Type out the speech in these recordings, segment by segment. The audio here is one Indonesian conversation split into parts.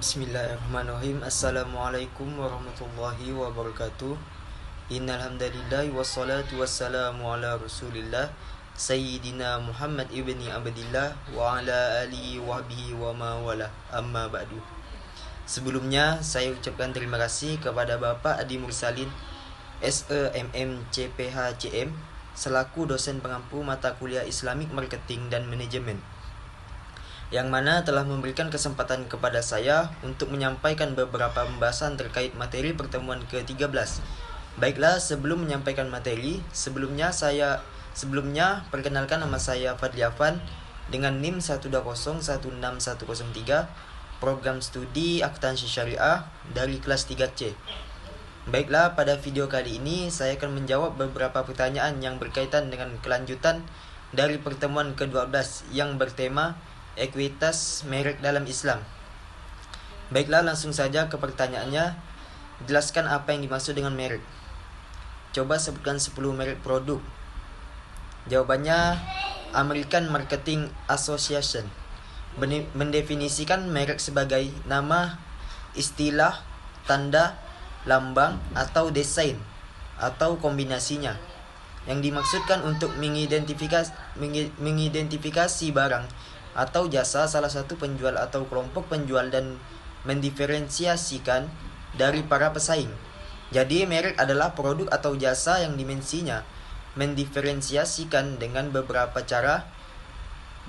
Bismillahirrahmanirrahim. Assalamualaikum warahmatullahi wabarakatuh. Innal hamdalillah wassalatu wassalamu ala Rasulillah Sayyidina Muhammad ibni Abdillah wa ala alihi wa bihi wa ma wala. Amma ba'du. Sebelumnya saya ucapkan terima kasih kepada Bapak Adi Mursalin SEMM CPHCM selaku dosen pengampu mata kuliah Islamic Marketing dan Manajemen, yang mana telah memberikan kesempatan kepada saya untuk menyampaikan beberapa pembahasan terkait materi pertemuan ke-13. Baiklah, sebelum menyampaikan materi, sebelumnya perkenalkan, nama saya Fadli Afan dengan NIM 120161003, program studi akuntansi syariah dari kelas 3C. Baiklah, pada video kali ini saya akan menjawab beberapa pertanyaan yang berkaitan dengan kelanjutan dari pertemuan ke-12 yang bertema ekuitas merek dalam Islam. Baiklah, langsung saja ke pertanyaannya. Jelaskan apa yang dimaksud dengan merek. Coba sebutkan 10 merek produk. Jawabannya, American Marketing Association mendefinisikan merek sebagai nama, istilah, tanda, lambang, atau desain, atau kombinasinya, yang dimaksudkan untuk mengidentifikasi barang atau jasa salah satu penjual atau kelompok penjual dan mendiferensiasikan dari para pesaing. Jadi merek adalah produk atau jasa yang dimensinya mendiferensiasikan dengan beberapa cara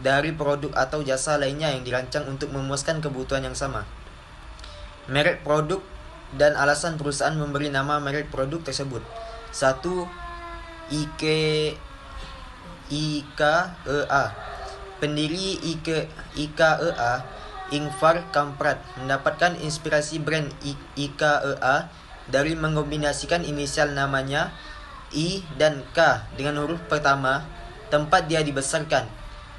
dari produk atau jasa lainnya yang dirancang untuk memuaskan kebutuhan yang sama. Merek produk dan alasan perusahaan memberi nama merek produk tersebut. 1. IKEA. Pendiri IKEA, Ingvar Kamprad, mendapatkan inspirasi brand IKEA dari mengombinasikan inisial namanya I dan K dengan huruf pertama tempat dia dibesarkan,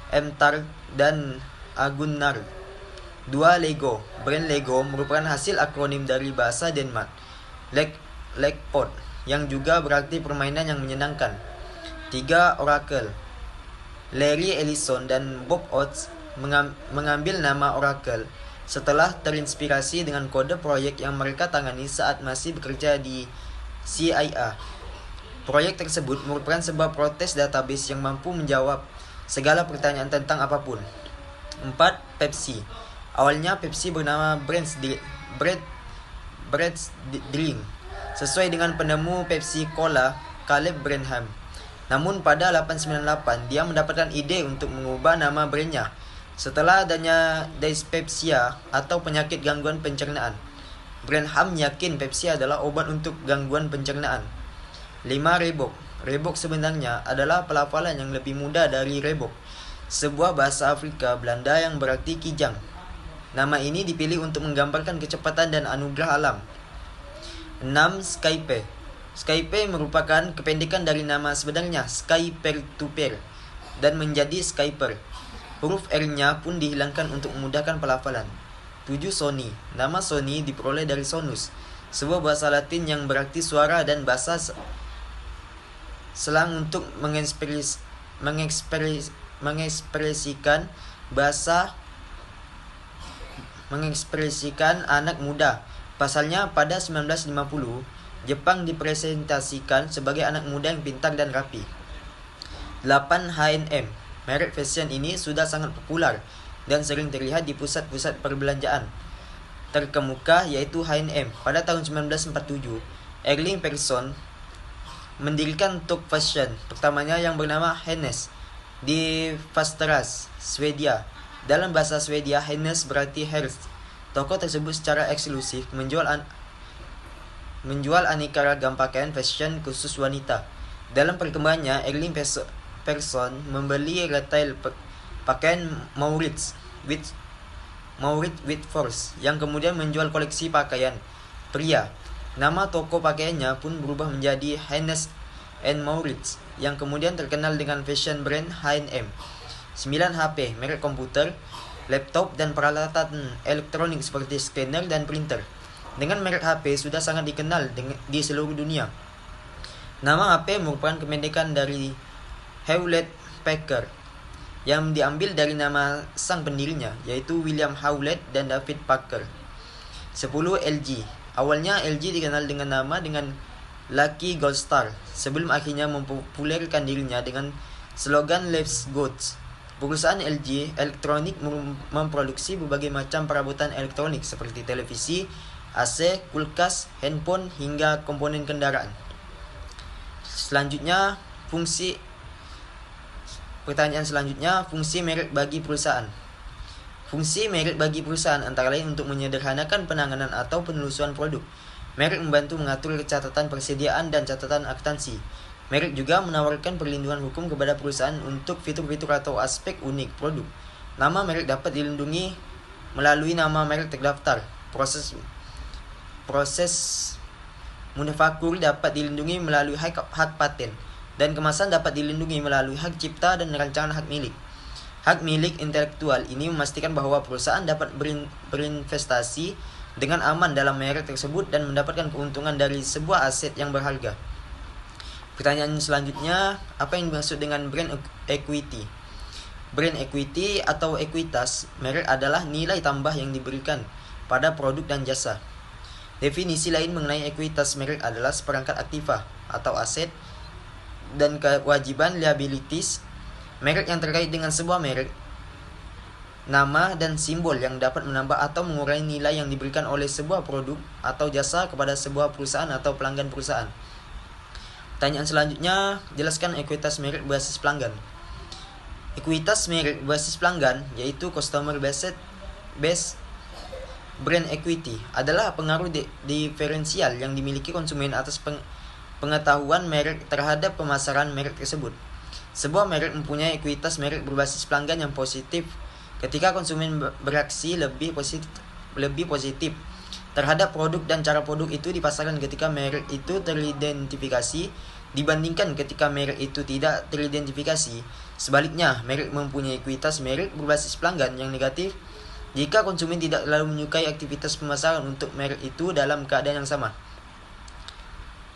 Mtar dan Agunnar. 2. Lego. Brand Lego merupakan hasil akronim dari bahasa Denmark, Legpod, yang juga berarti permainan yang menyenangkan. 3. Oracle. Larry Ellison dan Bob Oates mengambil nama Oracle setelah terinspirasi dengan kode proyek yang mereka tangani saat masih bekerja di CIA. Proyek tersebut merupakan sebuah protes database yang mampu menjawab segala pertanyaan tentang apapun. 4. Pepsi. Awalnya Pepsi bernama Brad's Drink, sesuai dengan penemu Pepsi Cola, Caleb Branham. Namun pada 898 dia mendapatkan ide untuk mengubah nama brandnya setelah adanya dyspepsia atau penyakit gangguan pencernaan. Branham yakin Pepsi adalah obat untuk gangguan pencernaan. 5. Reebok. Reebok sebenarnya adalah pelafalan yang lebih mudah dari rebok, sebuah bahasa Afrika Belanda yang berarti kijang. Nama ini dipilih untuk menggambarkan kecepatan dan anugerah alam. 6. Skype. Skype merupakan kependekan dari nama sebenarnya Sky Peer to Peer dan menjadi Skyper. Huruf R-nya pun dihilangkan untuk memudahkan pelafalan. 7. Sony. Nama Sony diperoleh dari sonus, sebuah bahasa Latin yang berarti suara dan bahasa selang untuk mengekspresikan anak muda. Pasalnya pada 1950, Jepang dipresentasikan sebagai anak muda yang pintar dan rapi. 8. H&M. Merek fashion ini sudah sangat populer dan sering terlihat di pusat-pusat perbelanjaan terkemuka yaitu H&M. Pada tahun 1947, Erling Persson mendirikan toko fashion pertamanya yang bernama Hennes di Västerås, Swedia. Dalam bahasa Swedia, Hennes berarti herds. Toko tersebut secara eksklusif menjual aneka ragam pakaian fashion khusus wanita. Dalam perkembangannya, Erling Persson membeli retail pakaian Maurits Whitfors yang kemudian menjual koleksi pakaian pria. Nama toko pakaiannya pun berubah menjadi Hennes and Mauritz yang kemudian terkenal dengan fashion brand H&M. 9. HP. Merek komputer, laptop, dan peralatan elektronik seperti scanner dan printer. Dengan merek HP sudah sangat dikenal di seluruh dunia. Nama HP merupakan kependekan dari Hewlett Packard yang diambil dari nama sang pendirinya, yaitu William Hewlett dan David Parker. 10. LG. Awalnya LG dikenal dengan nama Lucky Gold Star sebelum akhirnya mempopulerkan dirinya dengan slogan Let's Go. Perusahaan LG Elektronik memproduksi berbagai macam perabotan elektronik seperti televisi, AC, kulkas, handphone, hingga komponen kendaraan. Pertanyaan selanjutnya, fungsi merek bagi perusahaan. Fungsi merek bagi perusahaan antara lain untuk menyederhanakan penanganan atau penelusuran produk. Merek membantu mengatur catatan persediaan dan catatan akuntansi. Merek juga menawarkan perlindungan hukum kepada perusahaan untuk fitur-fitur atau aspek unik produk. Nama merek dapat dilindungi melalui nama merek terdaftar. Proses munafakur dapat dilindungi melalui hak paten, dan kemasan dapat dilindungi melalui hak cipta dan rancangan hak milik. Hak milik intelektual ini memastikan bahwa perusahaan dapat berinvestasi dengan aman dalam merek tersebut dan mendapatkan keuntungan dari sebuah aset yang berharga. Pertanyaan selanjutnya, apa yang dimaksud dengan brand equity? Brand equity atau ekuitas merek adalah nilai tambah yang diberikan pada produk dan jasa. Definisi lain mengenai ekuitas merek adalah seperangkat aktiva atau aset dan kewajiban liabilities merek yang terkait dengan sebuah merek, nama dan simbol yang dapat menambah atau mengurangi nilai yang diberikan oleh sebuah produk atau jasa kepada sebuah perusahaan atau pelanggan perusahaan. Pertanyaan selanjutnya, jelaskan ekuitas merek berbasis pelanggan. Ekuitas merek berbasis pelanggan, yaitu customer based brand equity, adalah pengaruh diferensial yang dimiliki konsumen atas pengetahuan merek terhadap pemasaran merek tersebut. Sebuah merek mempunyai ekuitas merek berbasis pelanggan yang positif ketika konsumen bereaksi lebih positif terhadap produk dan cara produk itu dipasarkan ketika merek itu teridentifikasi dibandingkan ketika merek itu tidak teridentifikasi. Sebaliknya, merek mempunyai ekuitas merek berbasis pelanggan yang negatif jika konsumen tidak terlalu menyukai aktivitas pemasaran untuk merek itu dalam keadaan yang sama.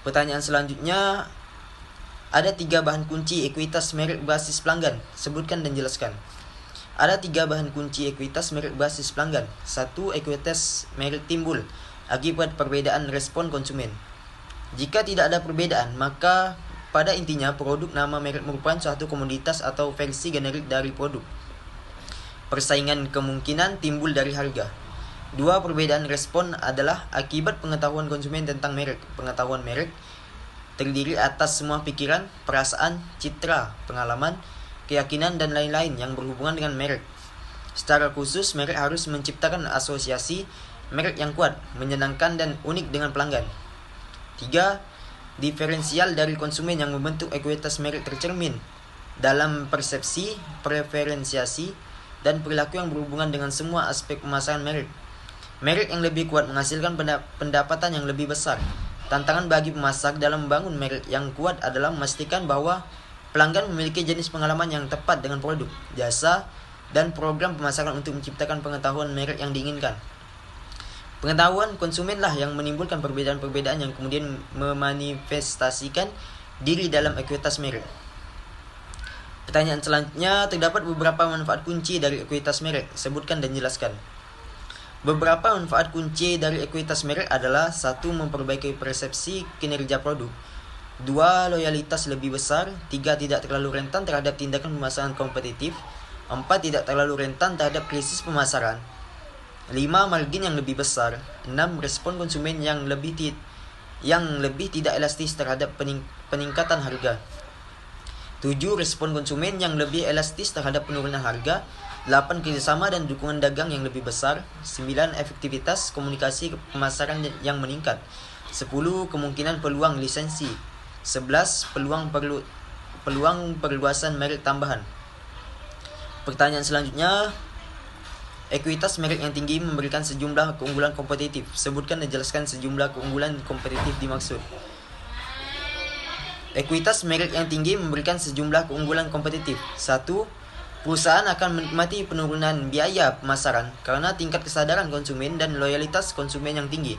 Pertanyaan selanjutnya, ada 3 bahan kunci ekuitas merek berbasis pelanggan. Sebutkan dan jelaskan. Ada 3 bahan kunci ekuitas merek berbasis pelanggan. 1. Ekuitas merek timbul akibat perbedaan respon konsumen. Jika tidak ada perbedaan, maka pada intinya produk nama merek merupakan suatu komoditas atau versi generik dari produk. Persaingan kemungkinan timbul dari harga. 2. Perbedaan respon adalah akibat pengetahuan konsumen tentang merek. Pengetahuan merek terdiri atas semua pikiran, perasaan, citra, pengalaman, keyakinan, dan lain-lain yang berhubungan dengan merek. Secara khusus, merek harus menciptakan asosiasi merek yang kuat, menyenangkan, dan unik dengan pelanggan. 3. Diferensial dari konsumen yang membentuk ekuitas merek tercermin dalam persepsi, preferensiasi, dan perilaku yang berhubungan dengan semua aspek pemasaran merek. Merek yang lebih kuat menghasilkan pendapatan yang lebih besar. Tantangan bagi pemasar dalam membangun merek yang kuat adalah memastikan bahwa pelanggan memiliki jenis pengalaman yang tepat dengan produk, jasa, dan program pemasaran untuk menciptakan pengetahuan merek yang diinginkan. Pengetahuan konsumenlah yang menimbulkan perbedaan-perbedaan yang kemudian memanifestasikan diri dalam ekuitas merek. Pertanyaan selanjutnya, terdapat beberapa manfaat kunci dari ekuitas merek. Sebutkan dan jelaskan. Beberapa manfaat kunci dari ekuitas merek adalah 1. Memperbaiki persepsi kinerja produk. 2. Loyalitas lebih besar. 3. Tidak terlalu rentan terhadap tindakan pemasaran kompetitif. 4. Tidak terlalu rentan terhadap krisis pemasaran. 5. Margin yang lebih besar. 6. Respon konsumen yang lebih tidak elastis terhadap peningkatan harga. 7. Respon konsumen yang lebih elastis terhadap penurunan harga. 8. Kerjasama dan dukungan dagang yang lebih besar. 9. Efektivitas komunikasi pemasaran yang meningkat. 10. Kemungkinan peluang lisensi. 11. Peluang perluasan merek tambahan. Pertanyaan selanjutnya, ekuitas merek yang tinggi memberikan sejumlah keunggulan kompetitif. Sebutkan dan jelaskan sejumlah keunggulan kompetitif dimaksud. Ekuitas merek yang tinggi memberikan sejumlah keunggulan kompetitif. 1. Perusahaan akan menikmati penurunan biaya pemasaran karena tingkat kesadaran konsumen dan loyalitas konsumen yang tinggi.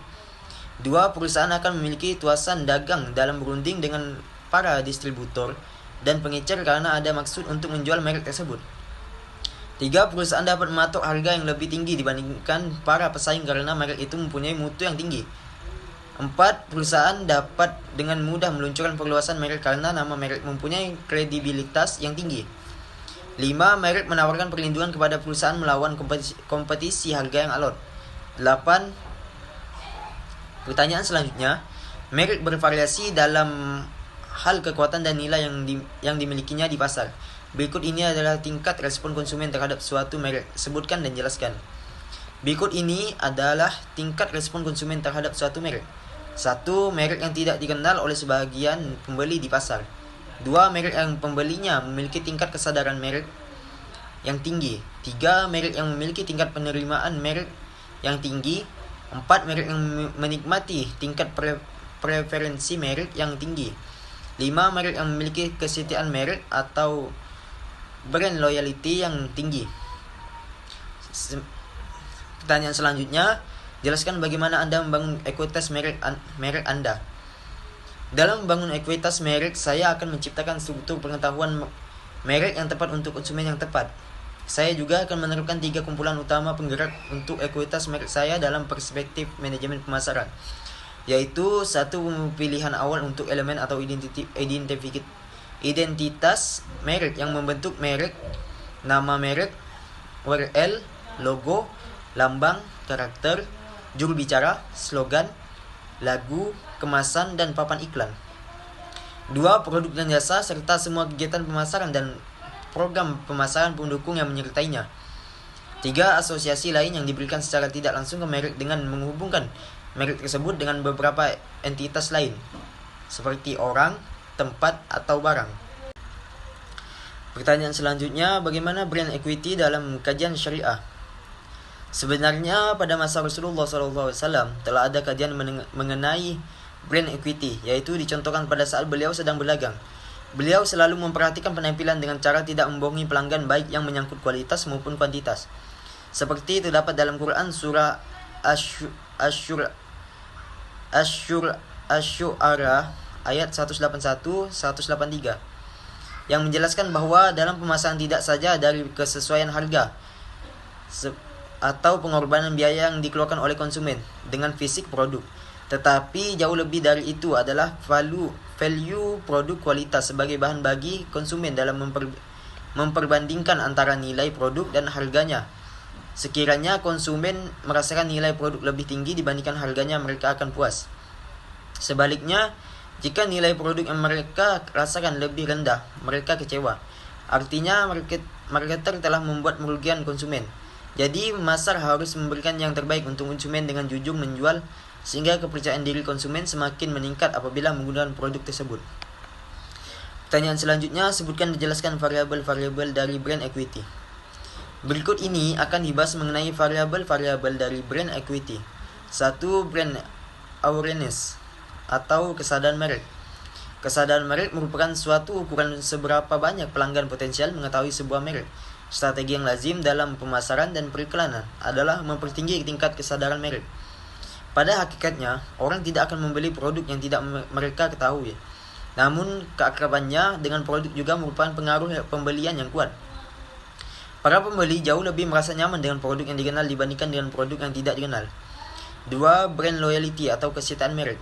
2. Perusahaan akan memiliki tuasan dagang dalam berunding dengan para distributor dan pengecer karena ada maksud untuk menjual merek tersebut. 3. Perusahaan dapat mematok harga yang lebih tinggi dibandingkan para pesaing karena merek itu mempunyai mutu yang tinggi. 4. Perusahaan dapat dengan mudah meluncurkan perluasan merek karena nama merek mempunyai kredibilitas yang tinggi. 5. Merek menawarkan perlindungan kepada perusahaan melawan kompetisi harga yang alot. 8. Pertanyaan selanjutnya, merek bervariasi dalam hal kekuatan dan nilai yang dimilikinya di pasar. Berikut ini adalah tingkat respon konsumen terhadap suatu merek. Sebutkan dan jelaskan. Berikut ini adalah tingkat respon konsumen terhadap suatu merek. 1. Merek yang tidak dikenal oleh sebagian pembeli di pasar. 2. Merek yang pembelinya memiliki tingkat kesadaran merek yang tinggi. 3. Merek yang memiliki tingkat penerimaan merek yang tinggi. 4. Merek yang menikmati tingkat preferensi merek yang tinggi. 5. Merek yang memiliki kesetiaan merek atau brand loyalty yang tinggi. Pertanyaan selanjutnya, jelaskan bagaimana Anda membangun ekuitas merek Anda. Dalam membangun ekuitas merek, saya akan menciptakan struktur pengetahuan merek yang tepat untuk konsumen yang tepat. Saya juga akan menerapkan 3 kumpulan utama penggerak untuk ekuitas merek saya dalam perspektif manajemen pemasaran, yaitu 1. Pilihan awal untuk elemen atau identitas merek yang membentuk merek, nama merek, URL, logo, lambang, karakter, juru bicara, slogan, lagu, kemasan, dan papan iklan. 2. Produk dan jasa serta semua kegiatan pemasaran dan program pemasaran pendukung yang menyertainya. 3. Asosiasi lain yang diberikan secara tidak langsung ke merek dengan menghubungkan merek tersebut dengan beberapa entitas lain, seperti orang, tempat, atau barang. Pertanyaan selanjutnya, bagaimana brand equity dalam kajian syariah? Sebenarnya pada masa Rasulullah SAW telah ada kajian mengenai brand equity, yaitu dicontohkan pada saat beliau sedang berdagang. Beliau selalu memperhatikan penampilan dengan cara tidak membohongi pelanggan, baik yang menyangkut kualitas maupun kuantitas. Seperti terdapat dalam Quran surah Asy-Syu'ara ayat 181-183 yang menjelaskan bahwa dalam pemasaran tidak saja dari kesesuaian harga atau pengorbanan biaya yang dikeluarkan oleh konsumen dengan fisik produk, tetapi jauh lebih dari itu adalah value produk kualitas sebagai bahan bagi konsumen dalam memperbandingkan antara nilai produk dan harganya. Sekiranya konsumen merasakan nilai produk lebih tinggi dibandingkan harganya, mereka akan puas. Sebaliknya, jika nilai produk yang mereka rasakan lebih rendah, mereka kecewa. Artinya marketer telah membuat merugikan konsumen. Jadi, pemasar harus memberikan yang terbaik untuk konsumen dengan jujur menjual, sehingga kepercayaan diri konsumen semakin meningkat apabila menggunakan produk tersebut. Pertanyaan selanjutnya, sebutkan dan jelaskan variabel-variabel dari brand equity. Berikut ini akan dibahas mengenai variabel-variabel dari brand equity. 1. Brand awareness atau kesadaran merek. Kesadaran merek merupakan suatu ukuran seberapa banyak pelanggan potensial mengetahui sebuah merek. Strategi yang lazim dalam pemasaran dan periklanan adalah mempertinggi tingkat kesadaran merek. Pada hakikatnya, orang tidak akan membeli produk yang tidak mereka ketahui. Namun, keakrabannya dengan produk juga merupakan pengaruh pembelian yang kuat. Para pembeli jauh lebih merasa nyaman dengan produk yang dikenal dibandingkan dengan produk yang tidak dikenal. 2. Brand loyalty atau kesetiaan merek.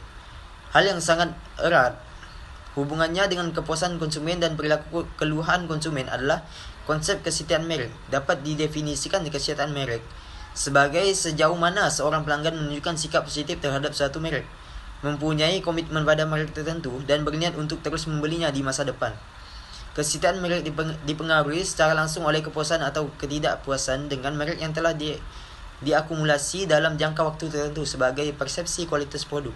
Hal yang sangat erat hubungannya dengan kepuasan konsumen dan perilaku keluhan konsumen adalah konsep kesetiaan merek. Dapat didefinisikan kesetiaan merek sebagai sejauh mana seorang pelanggan menunjukkan sikap positif terhadap suatu merek, mempunyai komitmen pada merek tertentu, dan berniat untuk terus membelinya di masa depan. Kesetiaan merek dipengaruhi secara langsung oleh kepuasan atau ketidakpuasan dengan merek yang telah diakumulasi dalam jangka waktu tertentu sebagai persepsi kualitas produk.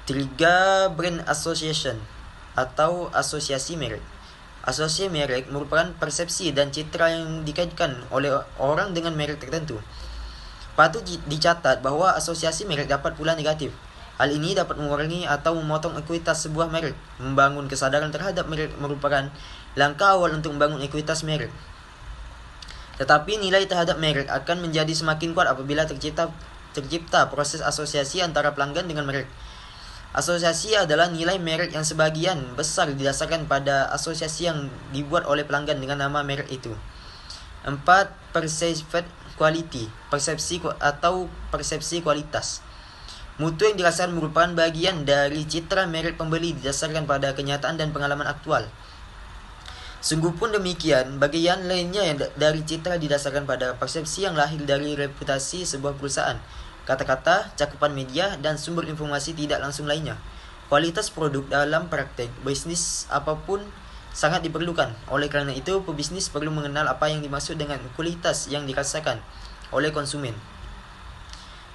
3. Brand association atau asosiasi merek. Asosiasi merek merupakan persepsi dan citra yang dikaitkan oleh orang dengan merek tertentu. Patut dicatat bahwa asosiasi merek dapat pula negatif. Hal ini dapat mengurangi atau memotong ekuitas sebuah merek. Membangun kesadaran terhadap merek merupakan langkah awal untuk membangun ekuitas merek. Tetapi nilai terhadap merek akan menjadi semakin kuat apabila tercipta proses asosiasi antara pelanggan dengan merek. Asosiasi adalah nilai merek yang sebagian besar didasarkan pada asosiasi yang dibuat oleh pelanggan dengan nama merek itu. 4. Perceived quality, persepsi kualitas. Mutu yang dirasakan merupakan bagian dari citra merek pembeli didasarkan pada kenyataan dan pengalaman aktual. Sungguh pun demikian, bagian lainnya yang dari citra didasarkan pada persepsi yang lahir dari reputasi sebuah perusahaan, kata-kata, cakupan media, dan sumber informasi tidak langsung lainnya. Kualitas produk dalam praktek bisnis apapun sangat diperlukan. Oleh karena itu, pebisnis perlu mengenal apa yang dimaksud dengan kualitas yang dirasakan oleh konsumen.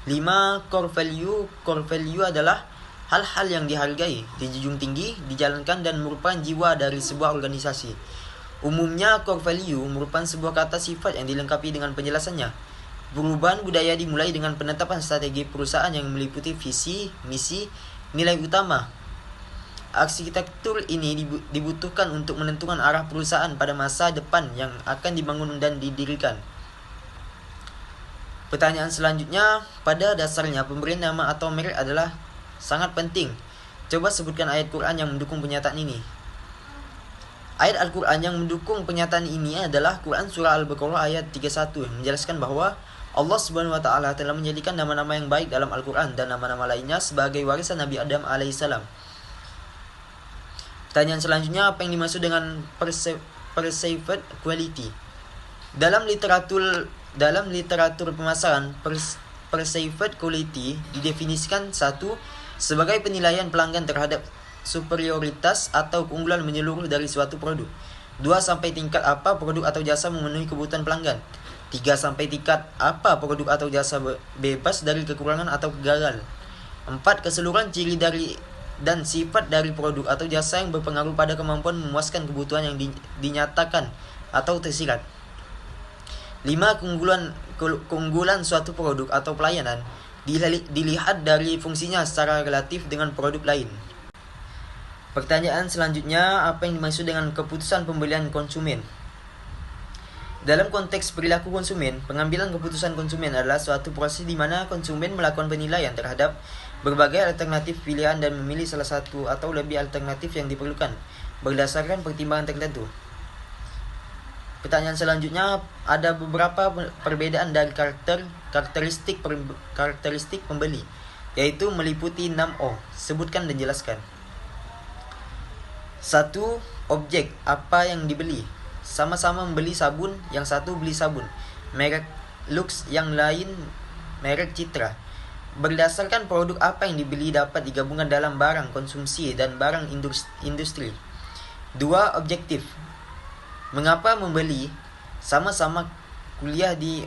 5. Core value. Core value adalah hal-hal yang dihargai, dijunjung tinggi, dijalankan, dan merupakan jiwa dari sebuah organisasi. Umumnya, core value merupakan sebuah kata sifat yang dilengkapi dengan penjelasannya. Perubahan budaya dimulai dengan penetapan strategi perusahaan yang meliputi visi, misi, nilai utama. Arsitektur ini dibutuhkan untuk menentukan arah perusahaan pada masa depan yang akan dibangun dan didirikan. Pertanyaan selanjutnya, pada dasarnya pemberian nama atau merek adalah sangat penting. Coba sebutkan ayat Quran yang mendukung pernyataan ini. Ayat Al-Quran yang mendukung pernyataan ini adalah Quran Surah Al-Baqarah ayat 31 yang menjelaskan bahwa Allah Subhanahu wa Ta'ala telah menjadikan nama-nama yang baik dalam Al-Quran dan nama-nama lainnya sebagai warisan Nabi Adam alaihissalam. Pertanyaan selanjutnya, apa yang dimaksud dengan perceived quality? Dalam literatur pemasaran, perceived quality didefinisikan 1. Sebagai penilaian pelanggan terhadap superioritas atau keunggulan menyeluruh dari suatu produk. 2. Sampai tingkat apa produk atau jasa memenuhi kebutuhan pelanggan. 3. Sampai tingkat apa produk atau jasa bebas dari kekurangan atau kegagalan. 4. Keseluruhan ciri dari dan sifat dari produk atau jasa yang berpengaruh pada kemampuan memuaskan kebutuhan yang dinyatakan atau tersirat. 5. Keunggulan suatu produk atau pelayanan dilihat dari fungsinya secara relatif dengan produk lain. Pertanyaan selanjutnya, apa yang dimaksud dengan keputusan pembelian konsumen? Dalam konteks perilaku konsumen, pengambilan keputusan konsumen adalah suatu proses di mana konsumen melakukan penilaian terhadap berbagai alternatif pilihan dan memilih salah satu atau lebih alternatif yang diperlukan berdasarkan pertimbangan tertentu. Pertanyaan selanjutnya, ada beberapa perbedaan dari karakteristik pembeli, yaitu meliputi 6O. Sebutkan dan jelaskan. 1. Objek, apa yang dibeli. Sama-sama membeli sabun, yang satu beli sabun merek Lux, yang lain merek Citra. Berdasarkan produk apa yang dibeli dapat digabungkan dalam barang konsumsi dan barang industri. 2. Objektif. Mengapa membeli? Sama-sama kuliah di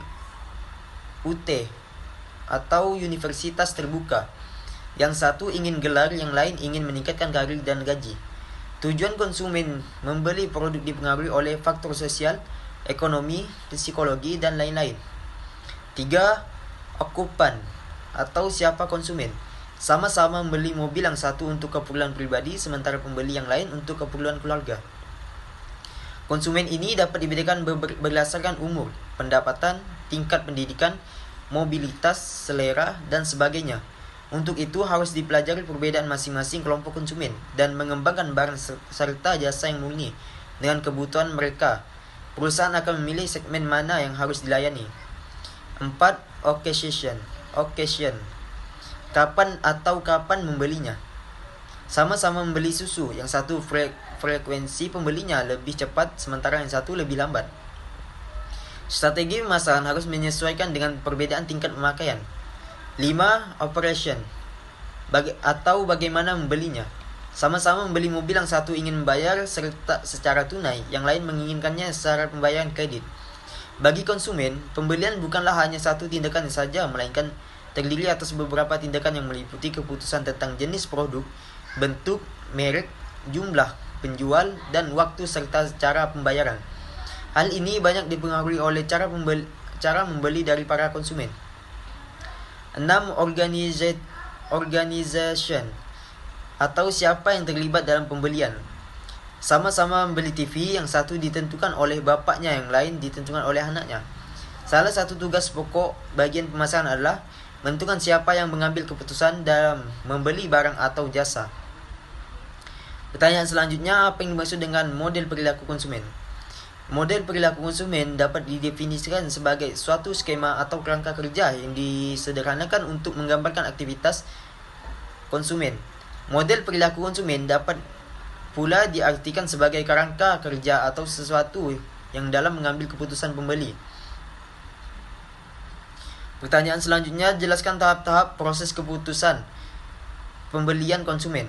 UT atau universitas terbuka. Yang satu ingin gelar, yang lain ingin meningkatkan karir dan gaji. Tujuan konsumen membeli produk dipengaruhi oleh faktor sosial, ekonomi, psikologi, dan lain-lain. 3. Okupan atau siapa konsumen. Sama-sama membeli mobil, yang satu untuk keperluan pribadi, sementara pembeli yang lain untuk keperluan keluarga. Konsumen ini dapat dibedakan berdasarkan umur, pendapatan, tingkat pendidikan, mobilitas, selera, dan sebagainya. Untuk itu harus dipelajari perbedaan masing-masing kelompok konsumen dan mengembangkan barang serta jasa yang murni dengan kebutuhan mereka. Perusahaan akan memilih segmen mana yang harus dilayani. 4. Occasion. Kapan membelinya. Sama-sama membeli susu, yang satu frekuensi pembelinya lebih cepat sementara yang satu lebih lambat. Strategi pemasaran harus menyesuaikan dengan perbedaan tingkat pemakaian. 5. Operation atau bagaimana membelinya. Sama-sama membeli mobil, yang satu ingin membayar secara tunai, yang lain menginginkannya secara pembayaran kredit. Bagi konsumen, pembelian bukanlah hanya satu tindakan saja, melainkan terdiri atas beberapa tindakan yang meliputi keputusan tentang jenis produk, bentuk, merek, jumlah penjual, dan waktu serta cara pembayaran. Hal ini banyak dipengaruhi oleh cara membeli dari para konsumen. 6. Organization atau siapa yang terlibat dalam pembelian. Sama-sama membeli TV, yang satu ditentukan oleh bapaknya, yang lain ditentukan oleh anaknya. Salah satu tugas pokok bagian pemasaran adalah menentukan siapa yang mengambil keputusan dalam membeli barang atau jasa. Pertanyaan selanjutnya, apa yang dimaksud dengan model perilaku konsumen? Model perilaku konsumen dapat didefinisikan sebagai suatu skema atau kerangka kerja yang disederhanakan untuk menggambarkan aktivitas konsumen. Model perilaku konsumen dapat pula diartikan sebagai kerangka kerja atau sesuatu yang dalam mengambil keputusan pembeli. Pertanyaan selanjutnya, jelaskan tahap-tahap proses keputusan pembelian konsumen.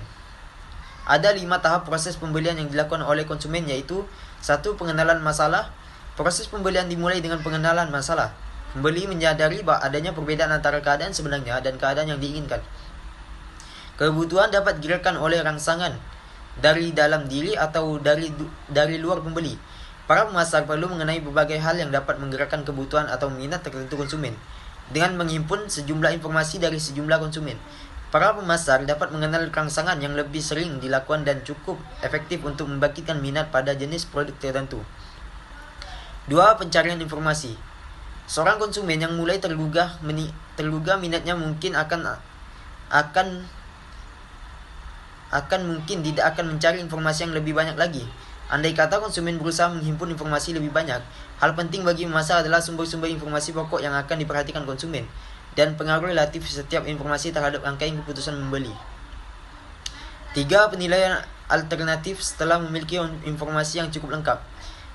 Ada 5 tahap proses pembelian yang dilakukan oleh konsumen, yaitu 1. Pengenalan masalah. Proses pembelian dimulai dengan pengenalan masalah. Pembeli menyadari bahwa adanya perbedaan antara keadaan sebenarnya dan keadaan yang diinginkan. Kebutuhan dapat digerakkan oleh rangsangan dari dalam diri atau dari luar pembeli. Para pemasar perlu mengenai berbagai hal yang dapat menggerakkan kebutuhan atau minat tertentu konsumen dengan menghimpun sejumlah informasi dari sejumlah konsumen. Para pemasar dapat mengenal rangsangan yang lebih sering dilakukan dan cukup efektif untuk membangkitkan minat pada jenis produk tertentu. 2. Pencarian informasi. Seorang konsumen yang mulai tergugah minatnya mungkin mungkin tidak akan mencari informasi yang lebih banyak lagi. Andai kata konsumen berusaha menghimpun informasi lebih banyak, hal penting bagi pemasar adalah sumber-sumber informasi pokok yang akan diperhatikan konsumen dan pengaruh relatif setiap informasi terhadap rangkaian keputusan membeli. 3. Penilaian alternatif setelah memiliki informasi yang cukup lengkap.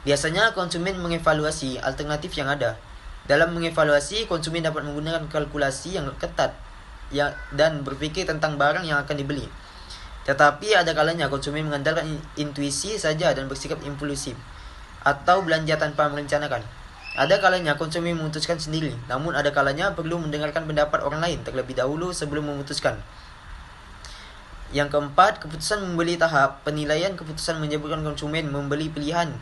Biasanya konsumen mengevaluasi alternatif yang ada. Dalam mengevaluasi, konsumen dapat menggunakan kalkulasi yang ketat dan berpikir tentang barang yang akan dibeli. Tetapi ada kalanya konsumen mengandalkan intuisi saja dan bersikap impulsif atau belanja tanpa merencanakan. Ada kalanya konsumen memutuskan sendiri, namun ada kalanya perlu mendengarkan pendapat orang lain terlebih dahulu sebelum memutuskan. Yang keempat, keputusan membeli tahap. Penilaian keputusan menyebutkan konsumen membeli pilihan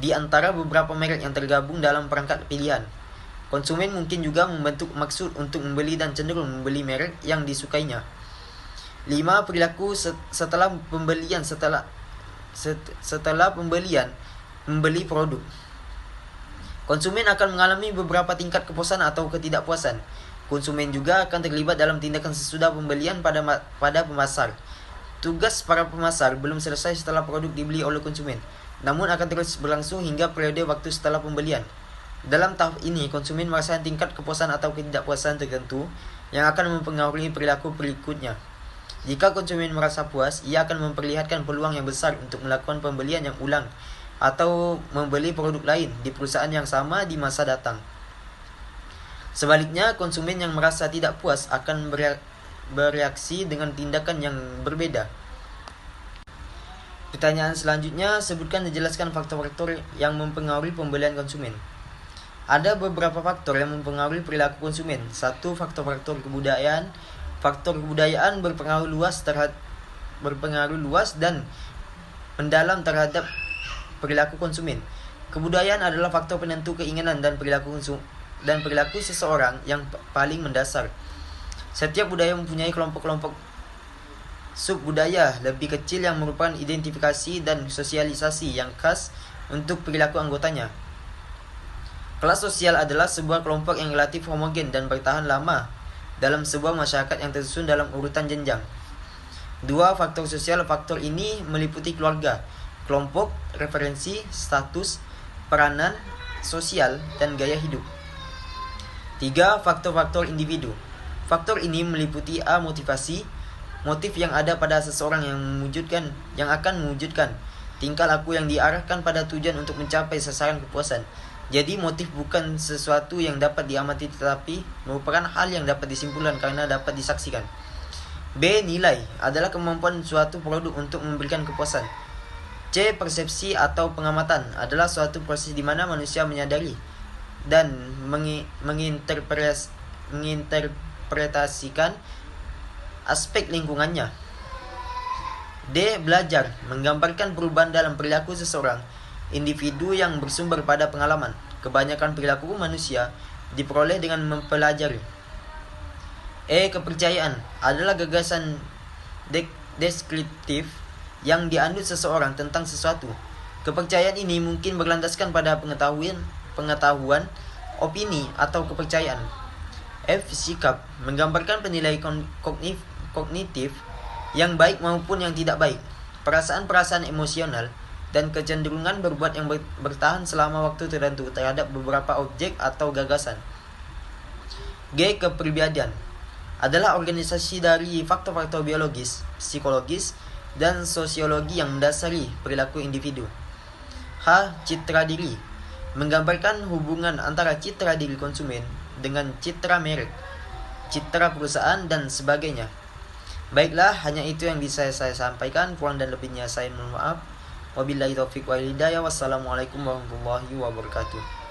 di antara beberapa merek yang tergabung dalam perangkat pilihan. Konsumen mungkin juga membentuk maksud untuk membeli dan cenderung membeli merek yang disukainya. 5. Perilaku setelah pembelian. Setelah pembelian, membeli produk. Konsumen akan mengalami beberapa tingkat kepuasan atau ketidakpuasan. Konsumen juga akan terlibat dalam tindakan sesudah pembelian pada pemasar. Tugas para pemasar belum selesai setelah produk dibeli oleh konsumen, namun akan terus berlangsung hingga periode waktu setelah pembelian. Dalam tahap ini, konsumen merasakan tingkat kepuasan atau ketidakpuasan tertentu yang akan mempengaruhi perilaku berikutnya. Jika konsumen merasa puas, ia akan memperlihatkan peluang yang besar untuk melakukan pembelian yang ulang atau membeli produk lain di perusahaan yang sama di masa datang. Sebaliknya, konsumen yang merasa tidak puas akan bereaksi dengan tindakan yang berbeda. Pertanyaan selanjutnya, sebutkan dan jelaskan faktor-faktor yang mempengaruhi pembelian konsumen. Ada beberapa faktor yang mempengaruhi perilaku konsumen. 1. Faktor-faktor kebudayaan. Faktor kebudayaan berpengaruh luas dan mendalam terhadap perilaku konsumen. Kebudayaan adalah faktor penentu keinginan dan perilaku seseorang yang paling mendasar. Setiap budaya mempunyai kelompok-kelompok sub-budaya lebih kecil yang merupakan identifikasi dan sosialisasi yang khas untuk perilaku anggotanya. Kelas sosial adalah sebuah kelompok yang relatif homogen dan bertahan lama dalam sebuah masyarakat yang tersusun dalam urutan jenjang. 2. Faktor sosial. Faktor ini meliputi keluarga, kelompok, referensi, status, peranan sosial, dan gaya hidup. 3. Faktor-faktor individu. Faktor ini meliputi A. Motivasi, motif yang ada pada seseorang yang akan mewujudkan tingkah laku yang diarahkan pada tujuan untuk mencapai sasaran kepuasan. Jadi motif bukan sesuatu yang dapat diamati tetapi merupakan hal yang dapat disimpulkan karena dapat disaksikan. B. Nilai adalah kemampuan suatu produk untuk memberikan kepuasan. C. Persepsi atau pengamatan adalah suatu proses di mana manusia menyadari dan menginterpretasikan aspek lingkungannya. D. Belajar menggambarkan perubahan dalam perilaku seseorang individu yang bersumber pada pengalaman. Kebanyakan perilaku manusia diperoleh dengan mempelajari. E. Kepercayaan adalah gagasan deskriptif yang dianut seseorang tentang sesuatu. Kepercayaan ini mungkin berlandaskan pada pengetahuan, opini, atau kepercayaan. F. Sikap menggambarkan penilaian kognitif yang baik maupun yang tidak baik. Perasaan-perasaan emosional dan kecenderungan berbuat yang bertahan selama waktu tertentu terhadap beberapa objek atau gagasan. G. Kepribadian adalah organisasi dari faktor-faktor biologis, psikologis, dan sosiologi yang mendasari perilaku individu. H. Citra diri menggambarkan hubungan antara citra diri konsumen dengan citra merek, citra perusahaan, dan sebagainya. Baiklah, hanya itu yang bisa saya sampaikan. Kurang dan lebihnya saya mohon maaf. Wabillahi taufiq wal hidayah. Wassalamualaikum warahmatullahi wabarakatuh.